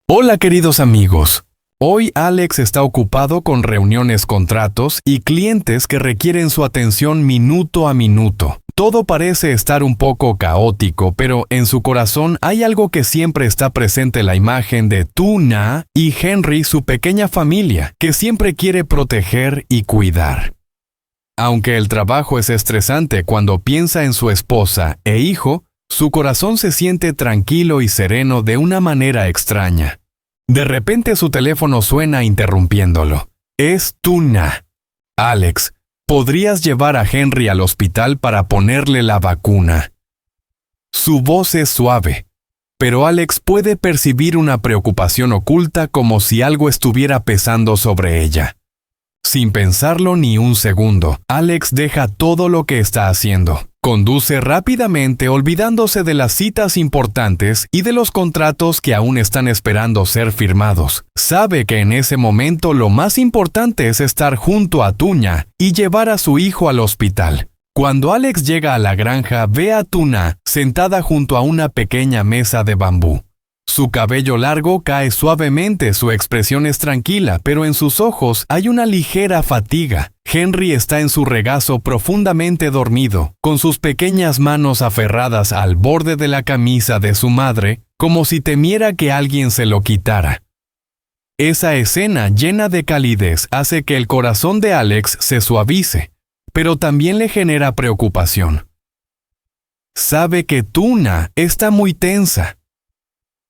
Hola queridos amigos. Hoy Alex está ocupado con reuniones con tratos y clientes que requieren su atención minuto a minuto. Todo parece estar un poco caótico, pero en su corazón hay algo que siempre está presente: la imagen de Tuna y Henry, su pequeña familia, que siempre quiere proteger y cuidar. Aunque el trabajo es estresante, cuando piensa en su esposa e hijo, su corazón se siente tranquilo y sereno de una manera extraña. De repente su teléfono suena interrumpiéndolo. Es Tuna. Alex, ¿podrías llevar a Henry al hospital para ponerle la vacuna? Su voz es suave, pero Alex puede percibir una preocupación oculta, como si algo estuviera pesando sobre ella. Sin pensarlo ni un segundo, Alex deja todo lo que está haciendo. Conduce rápidamente, olvidándose de las citas importantes y de los contratos que aún están esperando ser firmados. Sabe que en ese momento lo más importante es estar junto a Tuna y llevar a su hijo al hospital. Cuando Alex llega a la granja, ve a Tuna sentada junto a una pequeña mesa de bambú. Su cabello largo cae suavemente, su expresión es tranquila, pero en sus ojos hay una ligera fatiga. Henry está en su regazo profundamente dormido, con sus pequeñas manos aferradas al borde de la camisa de su madre, como si temiera que alguien se lo quitara. Esa escena llena de calidez hace que el corazón de Alex se suavice, pero también le genera preocupación. Sabe que Tuna está muy tensa.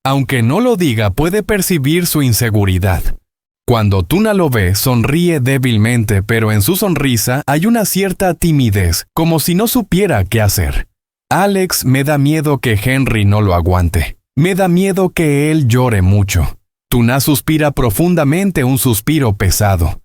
Aunque no lo diga, puede percibir su inseguridad. Cuando Tuna lo ve, sonríe débilmente, pero en su sonrisa hay una cierta timidez, como si no supiera qué hacer. Alex, me da miedo que Henry no lo aguante. Me da miedo que él llore mucho. Tuna suspira profundamente, un suspiro pesado.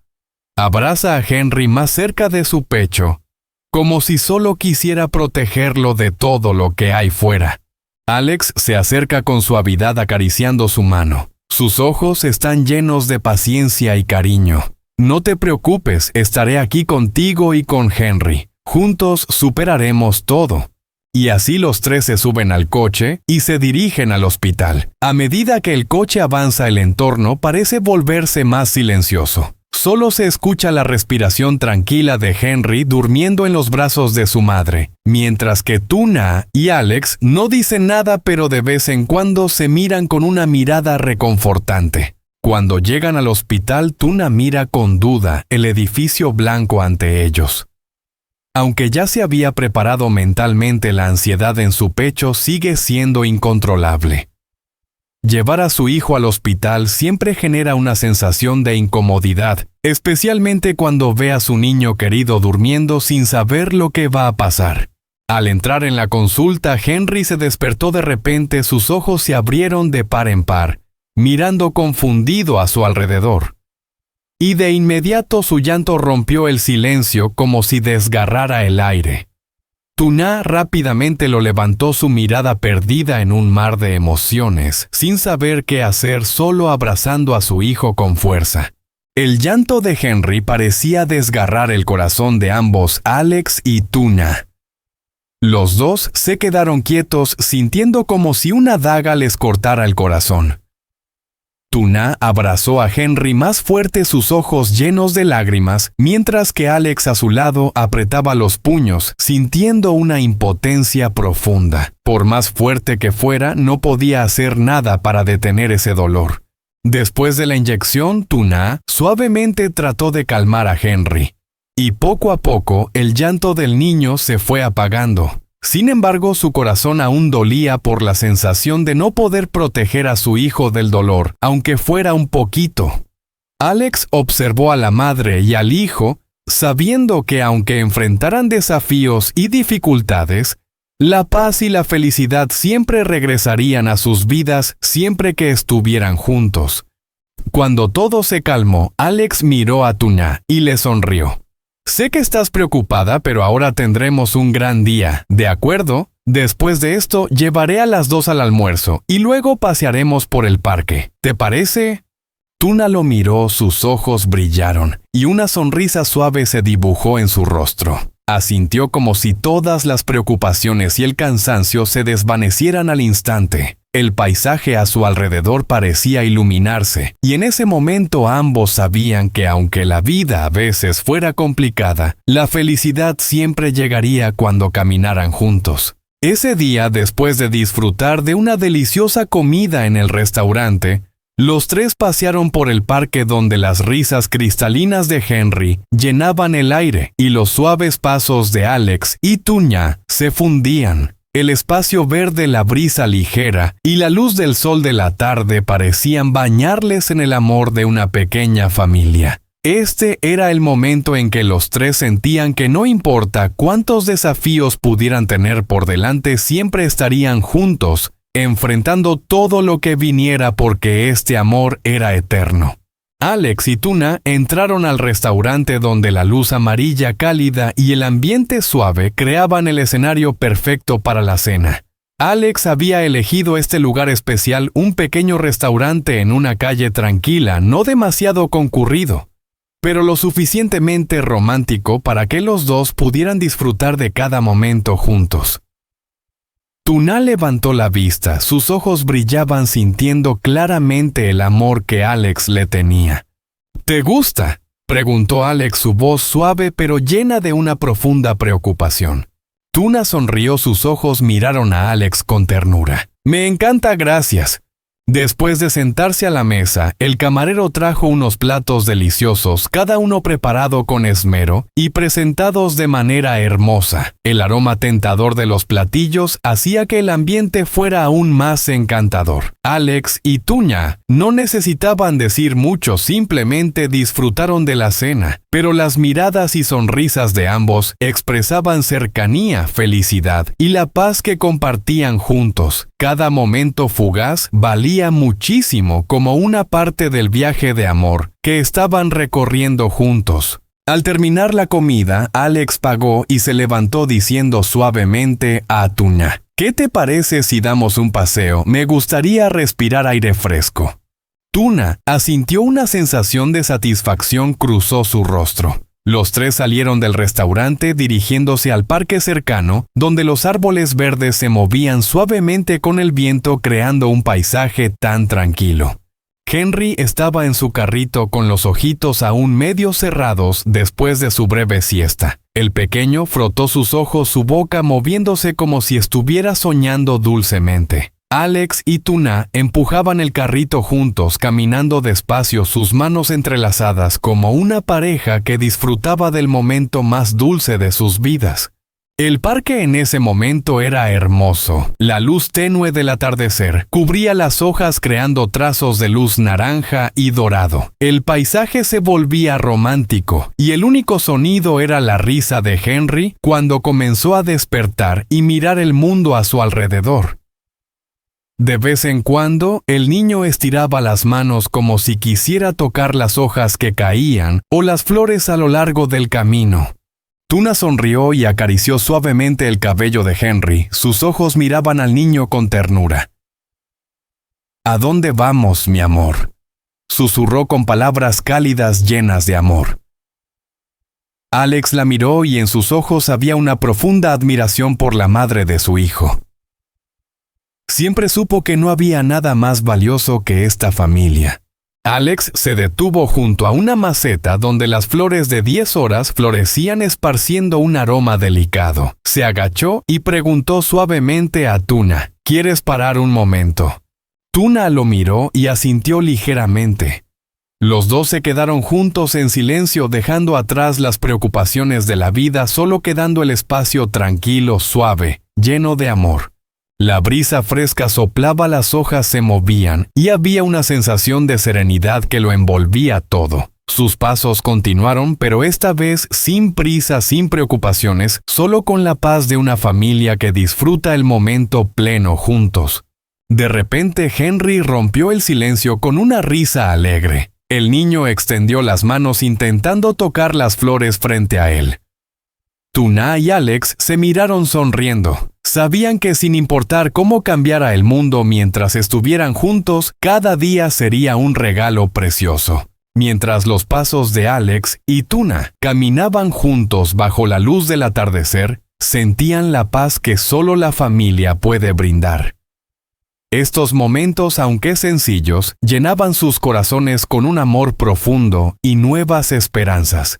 Abraza a Henry más cerca de su pecho, como si solo quisiera protegerlo de todo lo que hay fuera. Alex se acerca con suavidad, acariciando su mano. Sus ojos están llenos de paciencia y cariño. No te preocupes, estaré aquí contigo y con Henry. Juntos superaremos todo. Y así los tres se suben al coche y se dirigen al hospital. A medida que el coche avanza, el entorno parece volverse más silencioso. Solo se escucha la respiración tranquila de Henry durmiendo en los brazos de su madre, mientras que Tuna y Alex no dicen nada, pero de vez en cuando se miran con una mirada reconfortante. Cuando llegan al hospital, Tuna mira con duda el edificio blanco ante ellos. Aunque ya se había preparado mentalmente, la ansiedad en su pecho sigue siendo incontrolable. Llevar a su hijo al hospital siempre genera una sensación de incomodidad, especialmente cuando ve a su niño querido durmiendo sin saber lo que va a pasar. Al entrar en la consulta, Henry se despertó de repente, sus ojos se abrieron de par en par, mirando confundido a su alrededor. Y de inmediato su llanto rompió el silencio como si desgarrara el aire. Tuna rápidamente lo levantó, su mirada perdida en un mar de emociones, sin saber qué hacer, solo abrazando a su hijo con fuerza. El llanto de Henry parecía desgarrar el corazón de ambos, Alex y Tuna. Los dos se quedaron quietos, sintiendo como si una daga les cortara el corazón. Tuna abrazó a Henry más fuerte, sus ojos llenos de lágrimas, mientras que Alex a su lado apretaba los puños, sintiendo una impotencia profunda. Por más fuerte que fuera, no podía hacer nada para detener ese dolor. Después de la inyección, Tuna suavemente trató de calmar a Henry, y poco a poco el llanto del niño se fue apagando. Sin embargo, su corazón aún dolía por la sensación de no poder proteger a su hijo del dolor, aunque fuera un poquito. Alex observó a la madre y al hijo, sabiendo que aunque enfrentaran desafíos y dificultades, la paz y la felicidad siempre regresarían a sus vidas siempre que estuvieran juntos. Cuando todo se calmó, Alex miró a Tuna y le sonrió. Sé que estás preocupada, pero ahora tendremos un gran día, ¿de acuerdo? Después de esto, llevaré a las 2 al almuerzo y luego pasearemos por el parque. ¿Te parece? Tuna lo miró, sus ojos brillaron y una sonrisa suave se dibujó en su rostro. Asintió como si todas las preocupaciones y el cansancio se desvanecieran al instante. El paisaje a su alrededor parecía iluminarse, y en ese momento ambos sabían que aunque la vida a veces fuera complicada, la felicidad siempre llegaría cuando caminaran juntos. Ese día, después de disfrutar de una deliciosa comida en el restaurante, los tres pasearon por el parque donde las risas cristalinas de Henry llenaban el aire y los suaves pasos de Alex y Tuña se fundían. El espacio verde, la brisa ligera y la luz del sol de la tarde parecían bañarles en el amor de una pequeña familia. Este era el momento en que los tres sentían que no importa cuántos desafíos pudieran tener por delante, siempre estarían juntos, enfrentando todo lo que viniera porque este amor era eterno. Alex y Tuna entraron al restaurante donde la luz amarilla cálida y el ambiente suave creaban el escenario perfecto para la cena. Alex había elegido este lugar especial, un pequeño restaurante en una calle tranquila, no demasiado concurrido, pero lo suficientemente romántico para que los dos pudieran disfrutar de cada momento juntos. Tuna levantó la vista, sus ojos brillaban sintiendo claramente el amor que Alex le tenía. ¿Te gusta?, preguntó Alex, su voz suave pero llena de una profunda preocupación. Tuna sonrió, sus ojos miraron a Alex con ternura. Me encanta, gracias. Después de sentarse a la mesa, el camarero trajo unos platos deliciosos, cada uno preparado con esmero y presentados de manera hermosa. El aroma tentador de los platillos hacía que el ambiente fuera aún más encantador. Alex y Tuña no necesitaban decir mucho, simplemente disfrutaron de la cena, pero las miradas y sonrisas de ambos expresaban cercanía, felicidad y la paz que compartían juntos. Cada momento fugaz valía muchísimo como una parte del viaje de amor que estaban recorriendo juntos. Al terminar la comida, Alex pagó y se levantó diciendo suavemente a Tuna: ¿Qué te parece si damos un paseo? Me gustaría respirar aire fresco. Tuna asintió, una sensación de satisfacción cruzó su rostro. Los tres salieron del restaurante dirigiéndose al parque cercano, donde los árboles verdes se movían suavemente con el viento creando un paisaje tan tranquilo. Henry estaba en su carrito con los ojitos aún medio cerrados después de su breve siesta. El pequeño frotó sus ojos, su boca moviéndose como si estuviera soñando dulcemente. Alex y Tuna empujaban el carrito juntos, caminando despacio, sus manos entrelazadas como una pareja que disfrutaba del momento más dulce de sus vidas. El parque en ese momento era hermoso. La luz tenue del atardecer cubría las hojas creando trazos de luz naranja y dorado. El paisaje se volvía romántico y el único sonido era la risa de Henry cuando comenzó a despertar y mirar el mundo a su alrededor. De vez en cuando, el niño estiraba las manos como si quisiera tocar las hojas que caían o las flores a lo largo del camino. Tuna sonrió y acarició suavemente el cabello de Henry. Sus ojos miraban al niño con ternura. ¿A dónde vamos, mi amor?, susurró con palabras cálidas llenas de amor. Alex la miró y en sus ojos había una profunda admiración por la madre de su hijo. Siempre supo que no había nada más valioso que esta familia. Alex se detuvo junto a una maceta donde las flores de 10 horas florecían esparciendo un aroma delicado. Se agachó y preguntó suavemente a Tuna: ¿Quieres parar un momento? Tuna lo miró y asintió ligeramente. Los dos se quedaron juntos en silencio, dejando atrás las preocupaciones de la vida, solo quedando el espacio tranquilo, suave, lleno de amor. La brisa fresca soplaba, las hojas se movían y había una sensación de serenidad que lo envolvía todo. Sus pasos continuaron, pero esta vez sin prisa, sin preocupaciones, solo con la paz de una familia que disfruta el momento pleno juntos. De repente Henry rompió el silencio con una risa alegre. El niño extendió las manos intentando tocar las flores frente a él. Tuna y Alex se miraron sonriendo. Sabían que sin importar cómo cambiara el mundo mientras estuvieran juntos, cada día sería un regalo precioso. Mientras los pasos de Alex y Tuna caminaban juntos bajo la luz del atardecer, sentían la paz que solo la familia puede brindar. Estos momentos, aunque sencillos, llenaban sus corazones con un amor profundo y nuevas esperanzas.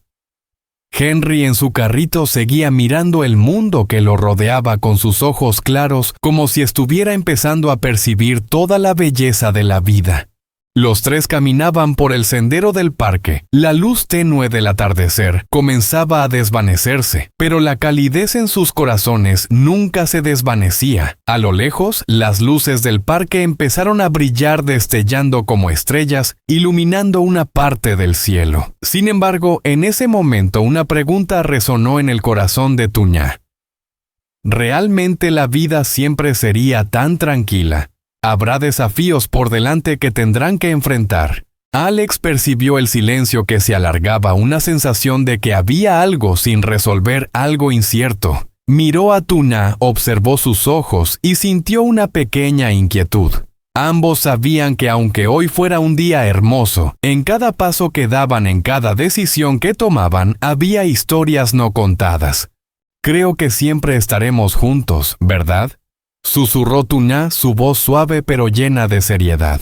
Henry en su carrito seguía mirando el mundo que lo rodeaba con sus ojos claros, como si estuviera empezando a percibir toda la belleza de la vida. Los tres caminaban por el sendero del parque. La luz tenue del atardecer comenzaba a desvanecerse, pero la calidez en sus corazones nunca se desvanecía. A lo lejos, las luces del parque empezaron a brillar destellando como estrellas, iluminando una parte del cielo. Sin embargo, en ese momento una pregunta resonó en el corazón de Tuñá. ¿Realmente la vida siempre sería tan tranquila? Habrá desafíos por delante que tendrán que enfrentar. Alex percibió el silencio que se alargaba, una sensación de que había algo sin resolver, algo incierto. Miró a Tuñá, observó sus ojos y sintió una pequeña inquietud. Ambos sabían que aunque hoy fuera un día hermoso, en cada paso que daban, en cada decisión que tomaban, había historias no contadas. Creo que siempre estaremos juntos, ¿verdad? Susurró Tuñá, su voz suave pero llena de seriedad.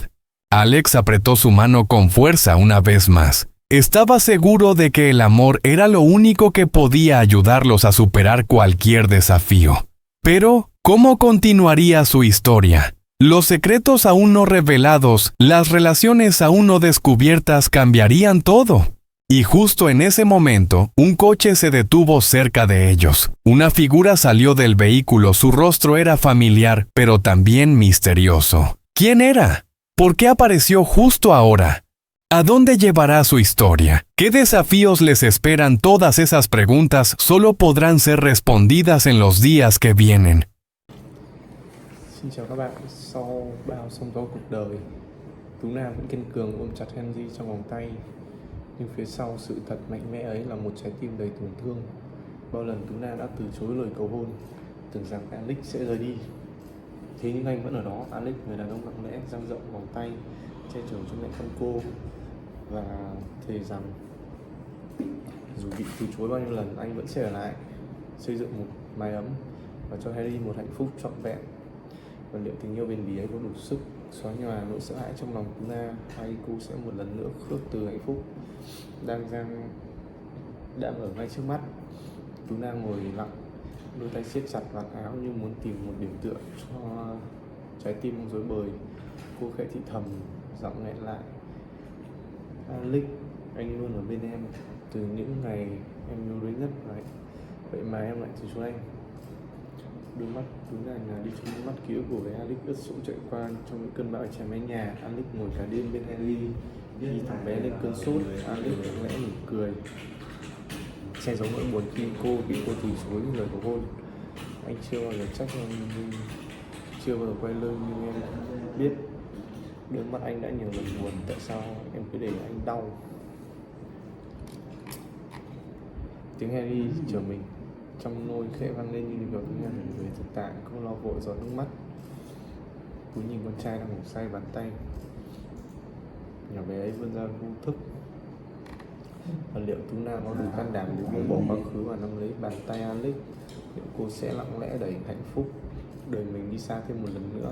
Alex apretó su mano con fuerza una vez más. Estaba seguro de que el amor era lo único que podía ayudarlos a superar cualquier desafío. Pero, ¿cómo continuaría su historia? Los secretos aún no revelados, las relaciones aún no descubiertas cambiarían todo. Y justo en ese momento, un coche se detuvo cerca de ellos. Una figura salió del vehículo, su rostro era familiar, pero también misterioso. ¿Quién era? ¿Por qué apareció justo ahora? ¿A dónde llevará su historia? ¿Qué desafíos les esperan? Todas esas preguntas solo podrán ser respondidas en los días que vienen. Xin chào các bạn, sau bao sóng gió cuộc đời, Tú Nam vẫn kiên cường ôm chặt Henry trong vòng tay. Nhưng phía sau sự thật mạnh mẽ ấy là một trái tim đầy tổn thương. Bao lần Tú Nam đã từ chối lời cầu hôn, tưởng rằng Alex sẽ rời đi. Thế nhưng anh vẫn ở đó. Alex, người đàn ông lặng lẽ dang rộng vòng tay, che chở cho mẹ con cô, và thề rằng dù bị từ chối bao nhiêu lần, anh vẫn sẽ ở lại, xây dựng một mái ấm và cho Harry một hạnh phúc trọn vẹn. Và liệu tình yêu bền bỉ ấy có đủ sức xóa nhòa nỗi sợ hãi trong lòng Tú Na, hay cô sẽ một lần nữa khước từ hạnh phúc đang ở ngay trước mắt. Tú Na ngồi lặng, đôi tay siết chặt vạt áo như muốn tìm một điểm tựa cho trái tim rối bời. Cô khẽ thì thầm, giọng nghẹn lại: Alex, anh luôn ở bên em từ những ngày em yêu đuối nhất, vậy mà em lại từ chối anh. Đôi mắt Tú Na là đi trong mắt ký ức của bé Alex ướt sũng chạy qua trong những cơn bão cháy mái nhà. Alex ngồi cả đêm bên Harry, khi thằng bé lên cơn sốt, Alex lặng lẽ mỉm cười, che giấu nỗi buồn khi cô bị cô từ chối lời cầu hôn. Anh chưa bao giờ trách em, chưa bao giờ quay lưng, nhưng em biết đôi mắt anh đã nhiều lần buồn. Tại sao em cứ để anh đau? Tiếng Harry chở mình trong nôi khẽ vang lên như điều tiếng ngân về thực tại, không lo vội giọt nước mắt. Tú nhìn con trai đang ngủ say bàn tay nhỏ bé ấy vươn ra vô thức. Và liệu Tú Na có đủ can đảm để buông bỏ quá khứ và nắm lấy bàn tay Alex? Liệu cô sẽ lặng lẽ đẩy hạnh phúc đời mình đi xa thêm một lần nữa?